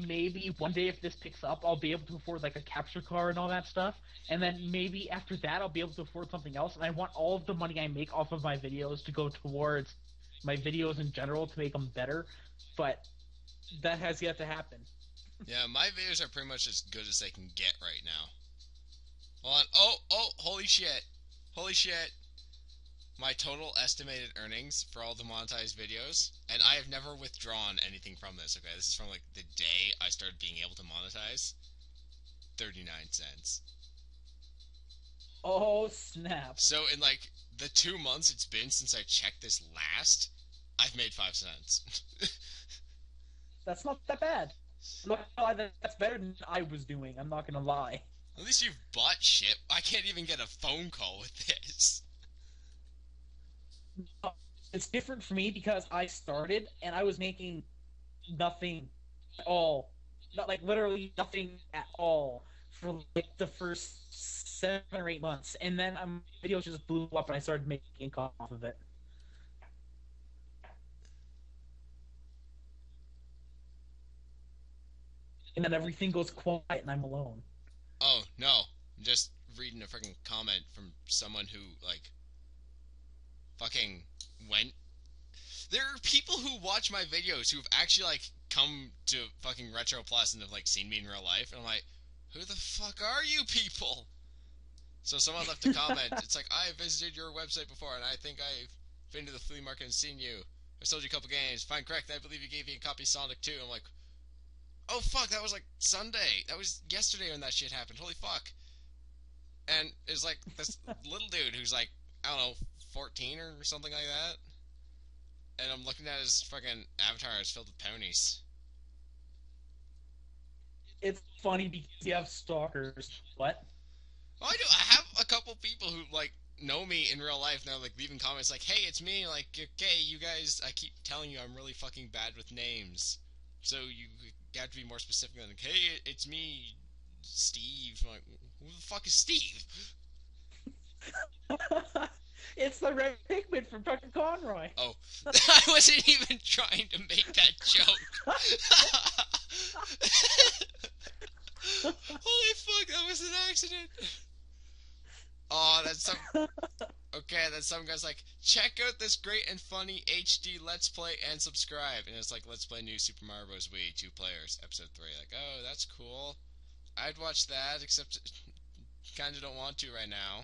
maybe one day if this picks up, I'll be able to afford, like, a capture card and all that stuff. And then maybe after that, I'll be able to afford something else. And I want all of the money I make off of my videos to go towards my videos in general to make them better. But that has yet to happen. Yeah, my videos are pretty much as good as they can get right now. Hold on. Oh, holy shit. Holy shit. My total estimated earnings for all the monetized videos, and I have never withdrawn anything from this, okay? This is from, like, the day I started being able to monetize. 39 cents. Oh, snap. So, in, like, the 2 months it's been since I checked this last, I've made 5 cents. That's not that bad. That's better than I was doing, I'm not gonna lie. At least you've bought shit. I can't even get a phone call with this. It's different for me because I started and I was making nothing at all. Not like literally nothing at all for like the first 7 or 8 months, and then my videos just blew up and I started making income off of it. And then everything goes quiet and I'm alone. Oh, no. I'm just reading a freaking comment from someone who, like, fucking went. There are people who watch my videos who've actually, like, come to fucking Retro Plus and have, like, seen me in real life, and I'm like, who the fuck are you people? So someone left a comment. It's like, I visited your website before, and I think I've been to the flea market and seen you. I sold you a couple games. Fine, correct. I believe you gave me a copy of Sonic 2. I'm like, oh fuck, that was like Sunday. That was yesterday when that shit happened. Holy fuck. And it's like this little dude who's like, I don't know, 14 or something like that. And I'm looking at his fucking avatar. It's filled with ponies. It's funny because you have stalkers. What? Well, I do. I have a couple people who, like, know me in real life, and they're, like, leaving comments like, hey, it's me. Like, okay, you guys, I keep telling you I'm really fucking bad with names. So you have to be more specific than, like, hey, it's me, Steve. I'm like, who the fuck is Steve? It's the red pigment from ProtonJon. Oh, I wasn't even trying to make that joke. Holy fuck, that was an accident. Oh, that's some... Okay, then some guy's like, check out this great and funny HD Let's Play and subscribe. And it's like, Let's Play New Super Mario Bros. Wii, 2 players, episode 3. Like, oh, that's cool. I'd watch that, except kinda don't want to right now.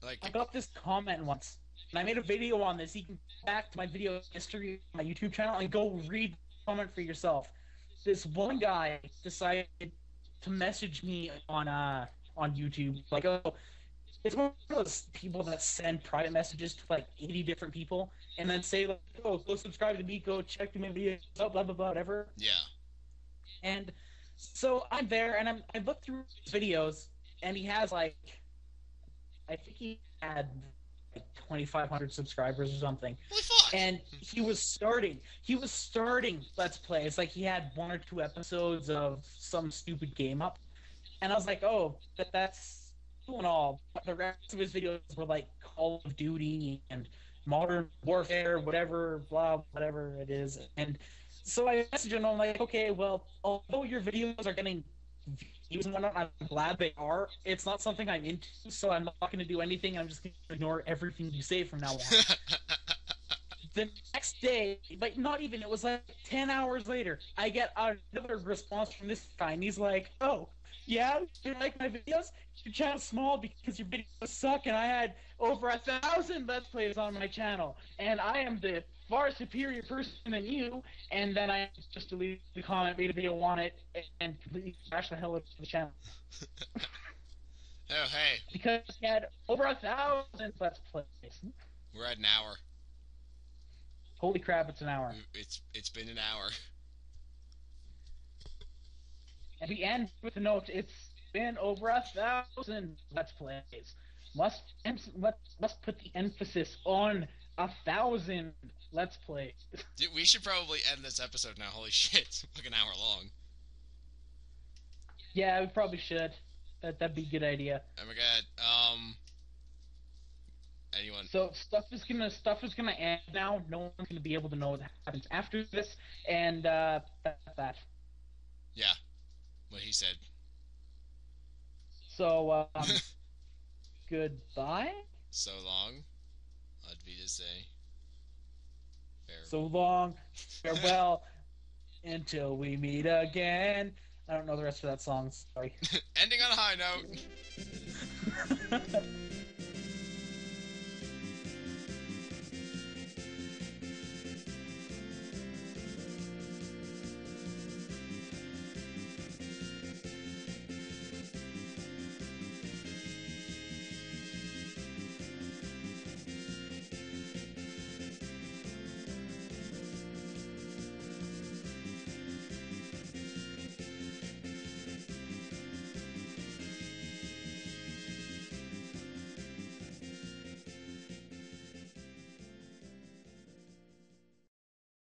Like, I got this comment once, and I made a video on this. You can go back to my video history on my YouTube channel and go read the comment for yourself. This one guy decided to message me on YouTube, like, oh, it's one of those people that send private messages to like 80 different people, and then say, like, oh, go subscribe to me, go check my videos out, blah blah blah, whatever. yeah. And so I'm there, and I look through his videos, and he has like, I think he had like 2,500 subscribers or something. Holy fuck! And he was starting Let's Play. It's like he had 1 or 2 episodes of some stupid game up. And I was like, oh, that's cool and all. But the rest of his videos were like Call of Duty and Modern Warfare, whatever it is. And so I messaged him, and I'm like, okay, well, although your videos are getting views and whatnot, I'm glad they are. It's not something I'm into, so I'm not going to do anything. I'm just going to ignore everything you say from now on. The next day, but not even, it was like 10 hours later, I get another response from this guy, and he's like, oh, yeah, you like my videos? Your channel's small because your videos suck, and I had over 1,000 Let's Plays on my channel, and I am the far superior person than you, and then I just deleted the comment, made a video on it, and completely crashed the hell out of the channel. Oh, hey. Because he had over 1,000 Let's Plays. We're at an hour. Holy crap, it's an hour. It's been an hour. And we end with a note, it's been over 1,000 Let's Plays. Must put the emphasis on 1,000 Let's Plays. Dude, we should probably end this episode now. Holy shit, it's like an hour long. Yeah, we probably should. That'd be a good idea. Oh my god, anyone? So stuff is gonna end now. No one's gonna be able to know what happens after this, and that's that. Yeah, what he said. So goodbye. So long. I'd be to say. Farewell. So long. Farewell. Until we meet again. I don't know the rest of that song. Sorry. Ending on a high note.